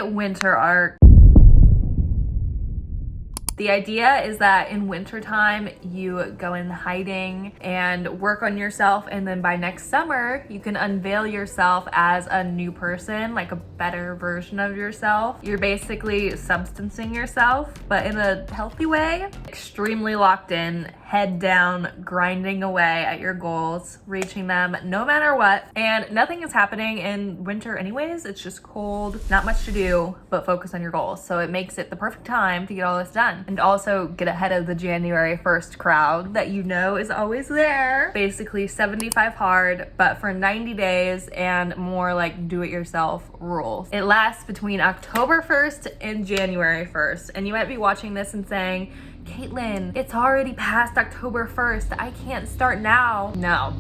winter arc. The idea is that in wintertime, you go in hiding and work on yourself, and then by next summer, you can unveil yourself as a new person, like a better version of yourself. You're basically substancing yourself, but in a healthy way. Extremely locked in, head down, grinding away at your goals, reaching them no matter what. And nothing is happening in winter anyways. It's just cold, not much to do, but focus on your goals. So it makes it the perfect time to get all this done. And also get ahead of the January 1st crowd that you know is always there. Basically 75 hard, but for 90 days and more like do-it-yourself rules. It lasts between October 1st and January 1st. And you might be watching this and saying, Caitlin, it's already past October 1st. I can't start now. No.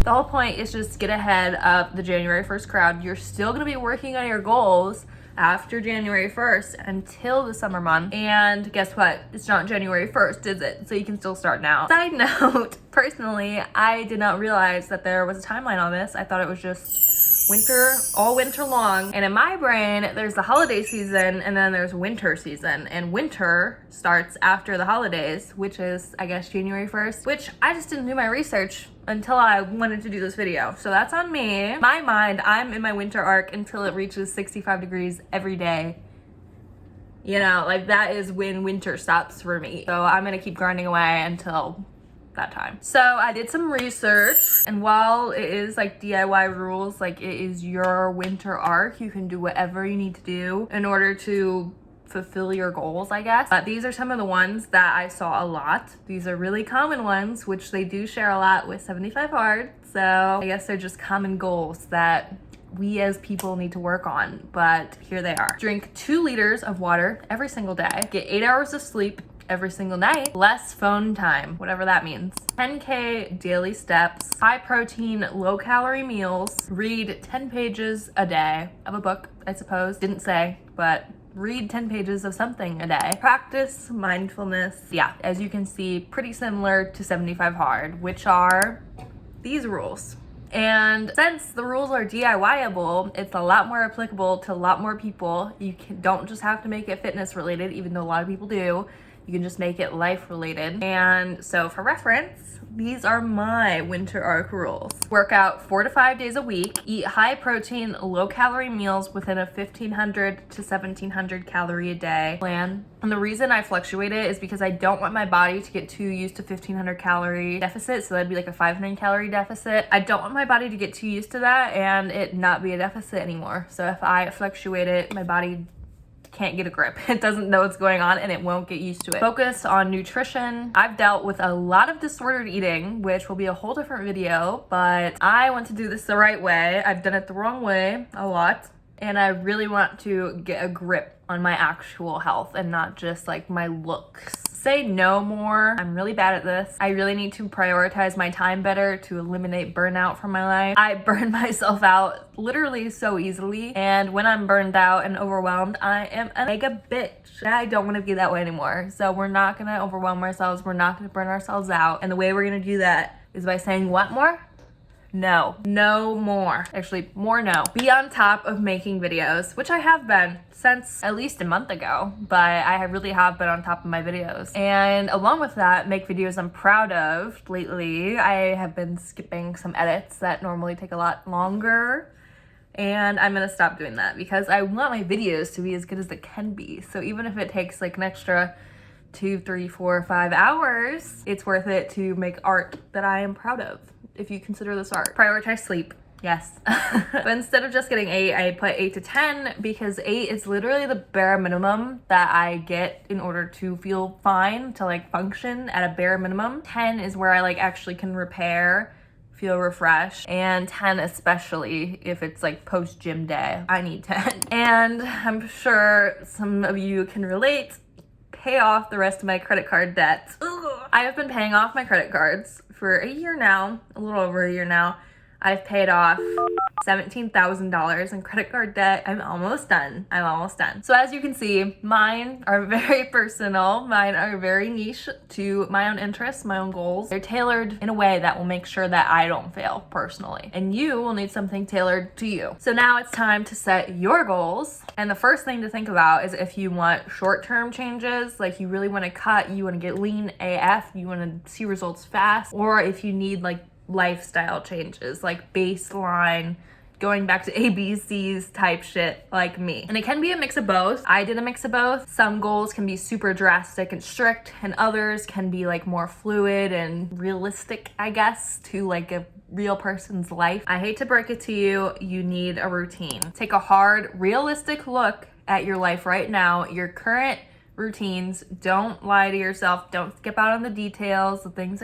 The whole point is just get ahead of the January 1st crowd. You're still gonna be working on your goals after January 1st until the summer month. And guess what? It's not January 1st, is it? So you can still start now. Side note, personally, I did not realize that there was a timeline on this. I thought it was just winter, all winter long. And in my brain, there's the holiday season and then there's winter season. And winter starts after the holidays, which is, I guess, January 1st, which I just didn't do my research until I wanted to do this video. So that's on me. My mind, I'm in my winter arc until it reaches 65 degrees every day. You know, like that is when winter stops for me. So I'm gonna keep grinding away until that time. So I did some research, and while it is like DIY rules, like it is your winter arc, you can do whatever you need to do in order to fulfill your goals, I guess. But these are some of the ones that I saw a lot. These are really common ones, which they do share a lot with 75 hard. So I guess they're just common goals that we as people need to work on, but here they are. Drink 2 liters of water every single day. Get 8 hours of sleep every single night. Less phone time, whatever that means. 10K daily steps. High protein, low calorie meals. Read 10 pages a day of a book, I suppose. Didn't say, but read 10 pages of something a day. Practice mindfulness. Yeah, as you can see, pretty similar to 75 hard, which are these rules. And since the rules are DIY-able, it's a lot more applicable to a lot more people. You don't just have to make it fitness related, even though a lot of people do. You can just make it life related. And so for reference, these are my winter arc rules. Work out 4 to 5 days a week. Eat high protein, low calorie meals within a 1,500 to 1,700 calorie a day plan. And the reason I fluctuate it is because I don't want my body to get too used to 1,500 calorie deficit. So that'd be like a 500 calorie deficit. I don't want my body to get too used to that and it not be a deficit anymore. So if I fluctuate it, my body can't get a grip. It doesn't know what's going on and it won't get used to it. Focus on nutrition. I've dealt with a lot of disordered eating, which will be a whole different video, but I want to do this the right way. I've done it the wrong way a lot, and I really want to get a grip on my actual health and not just like my looks. Say no more. I'm really bad at this. I really need to prioritize my time better to eliminate burnout from my life. I burn myself out literally so easily, and when I'm burned out and overwhelmed, I am a mega bitch. I don't want to be that way anymore. So we're not gonna overwhelm ourselves. We're not gonna burn ourselves out. And the way we're gonna do that is by saying what more? No more. Actually, more no. Be on top of making videos, which I have been since at least a month ago, but I really have been on top of my videos. And along with that, make videos I'm proud of. Lately, I have been skipping some edits that normally take a lot longer, and I'm gonna stop doing that because I want my videos to be as good as they can be. So even if it takes like an extra 2, 3, 4, 5 hours, it's worth it to make art that I am proud of, if you consider this art. Prioritize sleep. Yes. But instead of just getting 8, I put 8 to 10 because 8 is literally the bare minimum that I get in order to feel fine, to like function at a bare minimum. 10 is where I like actually can repair, feel refreshed, and 10 especially if it's like post gym day. I need 10. And I'm sure some of you can relate. Pay off the rest of my credit card debt. Ugh. I have been paying off my credit cards for a year now, a little over a year now. I've paid off $17,000 in credit card debt. I'm almost done. So as you can see, mine are very personal. Mine are very niche to my own interests, my own goals. They're tailored in a way that will make sure that I don't fail personally. And you will need something tailored to you. So now it's time to set your goals. And the first thing to think about is if you want short-term changes, like you really want to cut, you want to get lean AF, you want to see results fast, or if you need like lifestyle changes, like baseline, going back to ABCs type shit like me. And it can be a mix of both. I did a mix of both. Some goals can be super drastic and strict, and others can be like more fluid and realistic, I guess, to like a real person's life. I hate to break it to you, you need a routine. Take a hard, realistic look at your life right now, your current routines. Don't lie to yourself. Don't skip out on the details, the things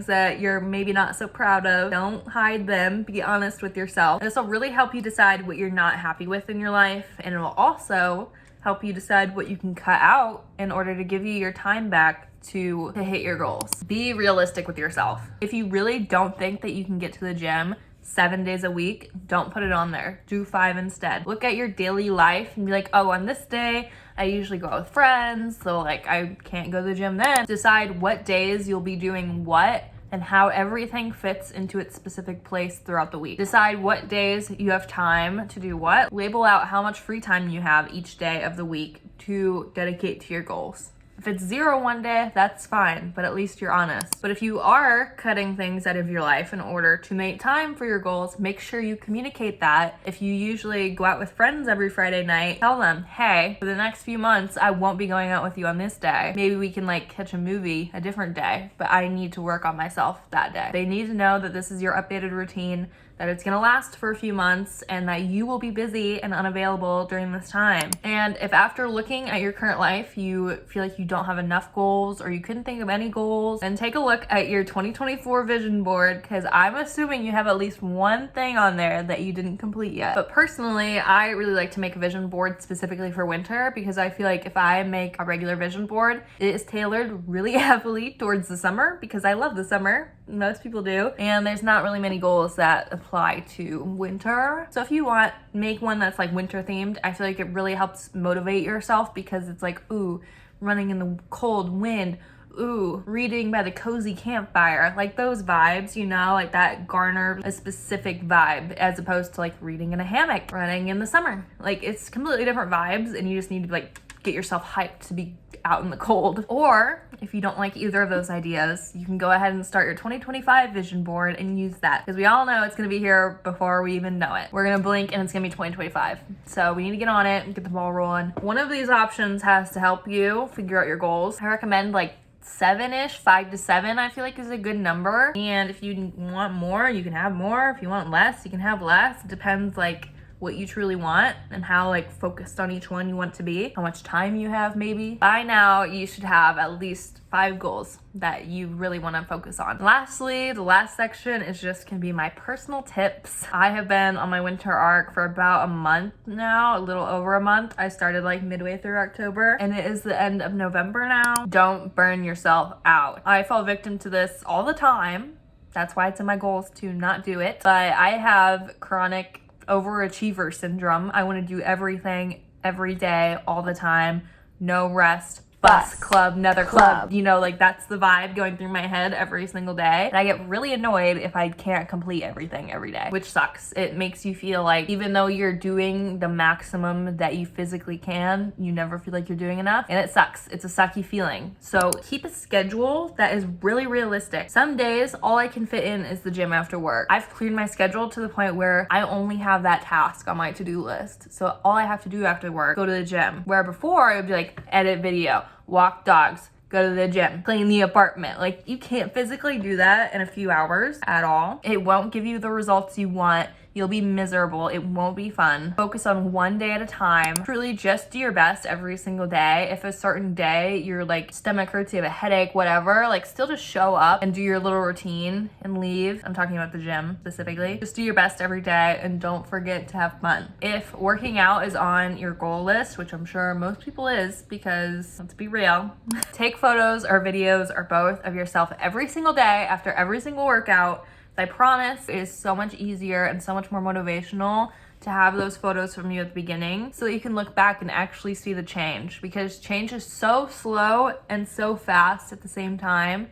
that you're maybe not so proud of. Don't hide them. Be honest with yourself. This will really help you decide what you're not happy with in your life, and it will also help you decide what you can cut out in order to give you your time back to hit your goals. Be realistic with yourself. If you really don't think that you can get to the gym 7 days a week, don't put it on there. Do 5 instead. Look at your daily life and be like, oh, on this day, I usually go out with friends, so like I can't go to the gym then. Decide what days you'll be doing what and how everything fits into its specific place throughout the week. Decide what days you have time to do what. Label out how much free time you have each day of the week to dedicate to your goals. If it's 0 one day, that's fine, but at least you're honest. But if you are cutting things out of your life in order to make time for your goals, make sure you communicate that. If you usually go out with friends every Friday night, tell them, hey, for the next few months, I won't be going out with you on this day. Maybe we can like catch a movie a different day, but I need to work on myself that day. They need to know that this is your updated routine, that it's gonna last for a few months, and that you will be busy and unavailable during this time. And if after looking at your current life, you feel like you don't have enough goals or you couldn't think of any goals, then take a look at your 2024 vision board, because I'm assuming you have at least one thing on there that you didn't complete yet. But personally, I really like to make a vision board specifically for winter, because I feel like if I make a regular vision board, it is tailored really heavily towards the summer, because I love the summer. Most people do. And there's not really many goals that apply to winter. So if you make one that's like winter themed, I feel like it really helps motivate yourself, because it's like, ooh, running in the cold wind, ooh, reading by the cozy campfire, like those vibes, you know, like that garner a specific vibe, as opposed to like reading in a hammock, running in the summer. Like it's completely different vibes, and you just need to like get yourself hyped to be out in the cold. Or if you don't like either of those ideas, you can go ahead and start your 2025 vision board and use that, because we all know it's going to be here before we even know it. We're going to blink and it's going to be 2025. So we need to get on it and get the ball rolling. One of these options has to help you figure out your goals. I recommend like 7-ish, 5 to 7, I feel like is a good number. And if you want more, you can have more. If you want less, you can have less. It depends like what you truly want and how like focused on each one you want to be, how much time you have maybe. By now, you should have at least 5 goals that you really want to focus on. Lastly, the last section is just can be my personal tips. I have been on my winter arc for about a month now, a little over a month. I started like midway through October, and it is the end of November now. Don't burn yourself out. I fall victim to this all the time. That's why it's in my goals to not do it. But I have chronic overachiever syndrome. I want to do everything every day, all the time, no rest. Bus, club, another club. You know, like that's the vibe going through my head every single day. And I get really annoyed if I can't complete everything every day, which sucks. It makes you feel like even though you're doing the maximum that you physically can, you never feel like you're doing enough. And it sucks. It's a sucky feeling. So keep a schedule that is really realistic. Some days, all I can fit in is the gym after work. I've cleared my schedule to the point where I only have that task on my to-do list. So all I have to do after work, go to the gym. Where before it would be like edit video, walk dogs, go to the gym, clean the apartment. Like you can't physically do that in a few hours at all. It won't give you the results you want. You'll be miserable. It won't be fun. Focus on one day at a time. Truly just do your best every single day. If a certain day your like stomach hurts, you have a headache, whatever, like still just show up and do your little routine and leave. I'm talking about the gym specifically. Just do your best every day and don't forget to have fun. If working out is on your goal list, which I'm sure most people is, because let's be real, take photos or videos or both of yourself every single day after every single workout. I promise it is so much easier and so much more motivational to have those photos from you at the beginning so that you can look back and actually see the change, because change is so slow and so fast at the same time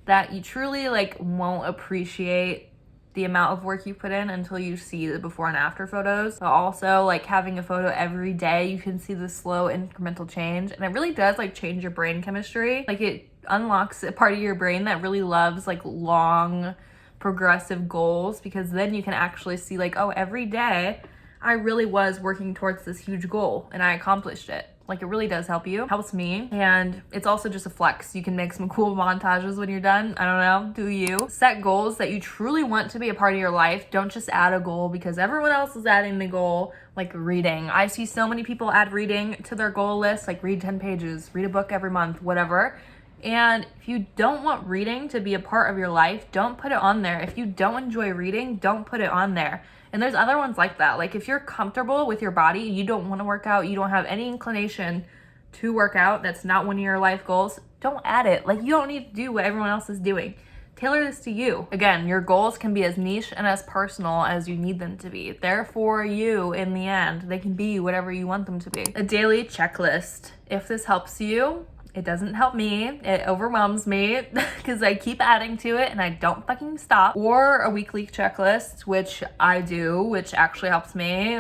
that you truly like won't appreciate the amount of work you put in until you see the before and after photos. But also like having a photo every day, you can see the slow incremental change, and it really does like change your brain chemistry. Like it unlocks a part of your brain that really loves like long progressive goals, because then you can actually see like, oh, every day I really was working towards this huge goal and I accomplished it. Like it really does help you, helps me. And it's also just a flex. You can make some cool montages when you're done. I don't know, do you? Set goals that you truly want to be a part of your life. Don't just add a goal because everyone else is adding the goal, like reading. I see so many people add reading to their goal list, like read 10 pages, read a book every month, whatever. And if you don't want reading to be a part of your life, don't put it on there. If you don't enjoy reading, don't put it on there. And there's other ones like that. Like if you're comfortable with your body, you don't want to work out, you don't have any inclination to work out, that's not one of your life goals, don't add it. Like you don't need to do what everyone else is doing. Tailor this to you. Again, your goals can be as niche and as personal as you need them to be. They're for you in the end. They can be whatever you want them to be. A daily checklist. If this helps you, it doesn't help me. It overwhelms me because I keep adding to it and I don't fucking stop. Or a weekly checklist, which I do, which actually helps me.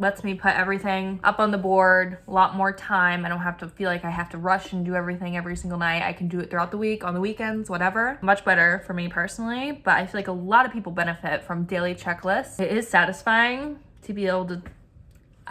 Lets me put everything up on the board, a lot more time. I don't have to feel like I have to rush and do everything every single night. I can do it throughout the week, on the weekends, whatever. Much better for me personally, but I feel like a lot of people benefit from daily checklists. It is satisfying to be able to,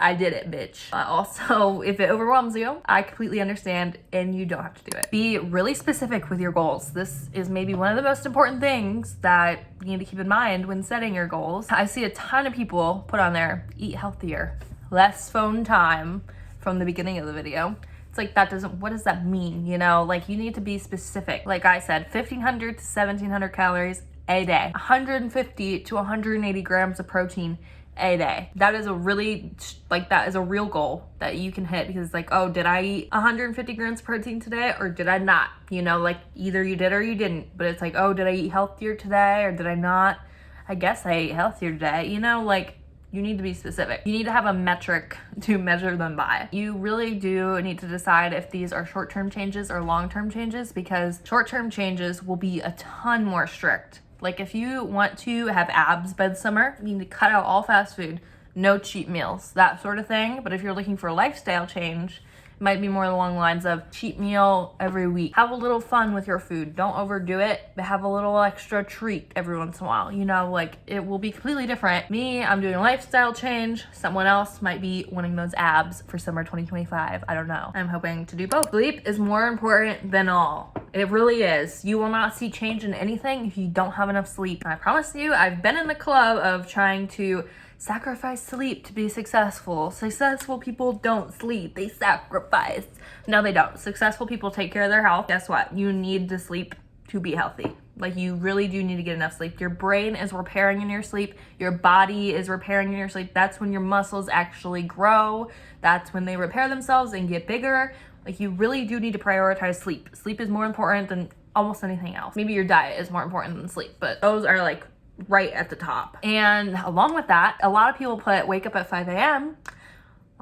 I did it, bitch. Also, if it overwhelms you, I completely understand and you don't have to do it. Be really specific with your goals. This is maybe one of the most important things that you need to keep in mind when setting your goals. I see a ton of people put on there, eat healthier, less phone time from the beginning of the video. It's like, what does that mean? You know, like you need to be specific. Like I said, 1,500 to 1,700 calories a day, 150 to 180 grams of protein a day. That is a real goal that you can hit, because it's like, oh, did I eat 150 grams of protein today or did I not? You know, like either you did or you didn't, but it's like, oh, did I eat healthier today or did I not? I guess I ate healthier today. You know, like you need to be specific. You need to have a metric to measure them by. You really do need to decide if these are short-term changes or long-term changes, because short-term changes will be a ton more strict. Like if you want to have abs by the summer, you need to cut out all fast food, no cheat meals, that sort of thing. But if you're looking for a lifestyle change, it might be more along the lines of cheat meal every week. Have a little fun with your food. Don't overdo it, but have a little extra treat every once in a while. You know, like it will be completely different. Me, I'm doing a lifestyle change. Someone else might be wanting those abs for summer 2025. I don't know. I'm hoping to do both. Sleep is more important than all. It really is. You will not see change in anything if you don't have enough sleep. And I promise you, I've been in the club of trying to sacrifice sleep to be successful. Successful people don't sleep, they sacrifice. No, they don't. Successful people take care of their health. Guess what? You need to sleep to be healthy. Like you really do need to get enough sleep. Your brain is repairing in your sleep. Your body is repairing in your sleep. That's when your muscles actually grow. That's when they repair themselves and get bigger. Like you really do need to prioritize sleep. Sleep is more important than almost anything else. Maybe your diet is more important than sleep, but those are like right at the top. And along with that, a lot of people put wake up at 5 a.m.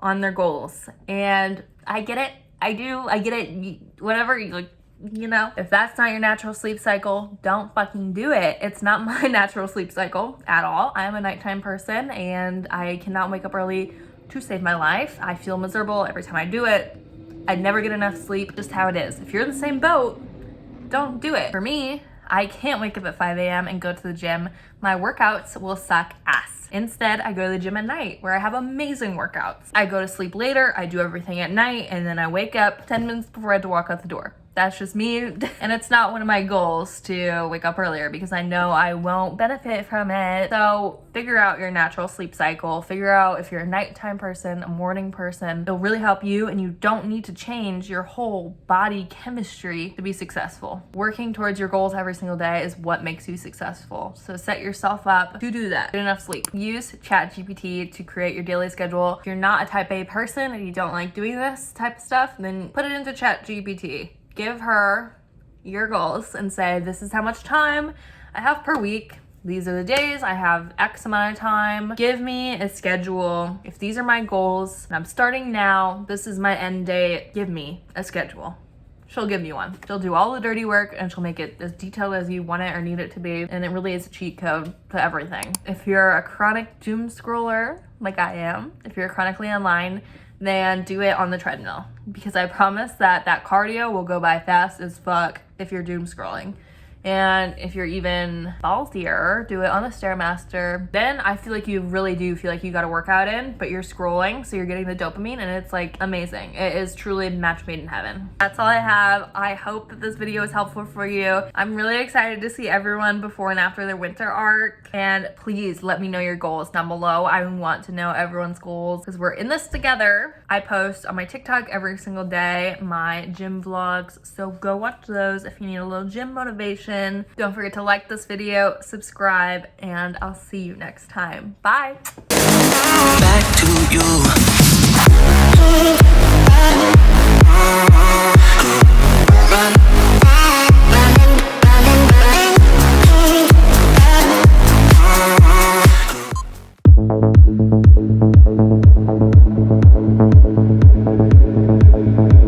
on their goals. And I get it. I get it. Whatever, like, you know, if that's not your natural sleep cycle, don't fucking do it. It's not my natural sleep cycle at all. I am a nighttime person and I cannot wake up early to save my life. I feel miserable every time I do it. I never get enough sleep, just how it is. If you're in the same boat, don't do it. For me, I can't wake up at 5 a.m. and go to the gym. My workouts will suck ass. Instead, I go to the gym at night where I have amazing workouts. I go to sleep later, I do everything at night, and then I wake up 10 minutes before I have to walk out the door. That's just me. And it's not one of my goals to wake up earlier because I know I won't benefit from it. So figure out your natural sleep cycle. Figure out if you're a nighttime person, a morning person. It'll really help you, and you don't need to change your whole body chemistry to be successful. Working towards your goals every single day is what makes you successful. So set yourself up to do that. Get enough sleep. Use ChatGPT to create your daily schedule. If you're not a type A person and you don't like doing this type of stuff, then put it into ChatGPT. Give her your goals and say, this is how much time I have per week. These are the days, I have X amount of time. Give me a schedule. If these are my goals, and I'm starting now, this is my end date, give me a schedule. She'll give you one. She'll do all the dirty work and she'll make it as detailed as you want it or need it to be. And it really is a cheat code to everything. If you're a chronic doom scroller, like I am, if you're chronically online, then do it on the treadmill. Because I promise that cardio will go by fast as fuck if you're doom scrolling. And if you're even ballsier, do it on the Stairmaster. Then I feel like you really do feel like you got a workout in, but you're scrolling, so you're getting the dopamine, and it's like amazing. It is truly a match made in heaven. That's all I have. I hope that this video is helpful for you. I'm really excited to see everyone before and after their winter arc. And please let me know your goals down below. I want to know everyone's goals because we're in this together. I post on my TikTok every single day, my gym vlogs. So go watch those if you need a little gym motivation. Don't forget to like this video, subscribe, and I'll see you next time. Bye. Back to you.